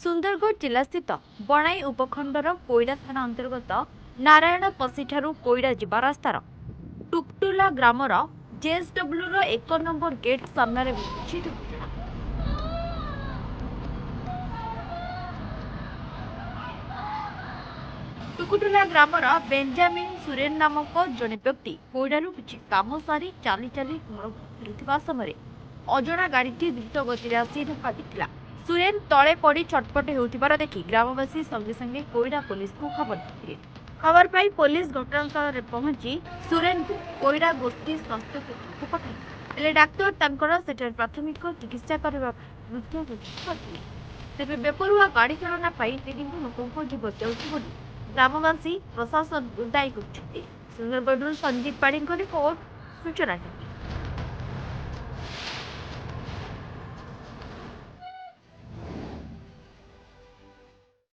ସୁନ୍ଦରଗଡ଼ ଜିଲ୍ଲାସ୍ଥିତ ବଣାଇ ଉପଖଣ୍ଡର କୋଇଡ଼ା ଥାନା ଅନ୍ତର୍ଗତ ନାରାୟଣପଶିଠାରୁ କୋଇଡ଼ା ଯିବା ରାସ୍ତାର ଟୁକଟୁଲା ଗ୍ରାମର ଜେଏସ୍ଡବ୍ଲ୍ୟୁର 1 ନମ୍ବର ଗେଟ୍ ସାମ୍ନାରେ ଘଟିଛି ଦୁର୍ଘଟଣା। ଟୁକୁଟୁଲା ଗ୍ରାମର ବେଞ୍ଜାମିନ୍ ସୁରେନ ନାମକ ଜଣେ ବ୍ୟକ୍ତି କୋଇଡ଼ାରୁ କିଛି କାମ ସାରି ଚାଲି ଚାଲି ଘରକୁ ଫେରୁଥିବା ସମୟରେ ଅଜଣା ଗାଡ଼ିଟି ଦ୍ରୁତ ଗତିରେ ଆସି ଧକ୍କା ଦେଇଥିଲା। ସୁରେନ ତଳେ ପଡ଼ି ଛଟପଟ ହେଉଥିବାର ଦେଖି ଗ୍ରାମବାସୀ ସଙ୍ଗେ ସଙ୍ଗେ କୋଇଡ଼ା ପୋଲିସକୁ ଖବର ଦେଇଥିଲେ। ଖବର ପାଇ ପୋଲିସ ଘଟଣାସ୍ଥଳରେ ପହଞ୍ଚି ସୁରେନଙ୍କୁ କୋଇଡ଼ା ଗୋଷ୍ଠୀ ସ୍ୱାସ୍ଥ୍ୟ କେନ୍ଦ୍ରକୁ ପଠାଇଥିଲେ। ହେଲେ ଡାକ୍ତର ତାଙ୍କର ସେଠାରେ ପ୍ରାଥମିକ ଚିକିତ୍ସା କରିବା ପାଇଁ ମୃତ୍ୟୁ ଘୋଷଣା କରିଥିଲେ। ତେବେ ବେପରୁଆ ଗାଡ଼ି ଚାଳନା ପାଇଁ ତିନି ଲୋକଙ୍କ ଜୀବନ ଯାଉଛି ବୋଲି ଗ୍ରାମବାସୀ ପ୍ରଶାସନକୁ ଦାୟୀ କରିଛନ୍ତି। ସୁନ୍ଦରଗଡ଼ରୁ ସଞ୍ଜୀବ ପାଢ଼ୀଙ୍କ ରିପୋର୍ଟ, ସୂଚନା।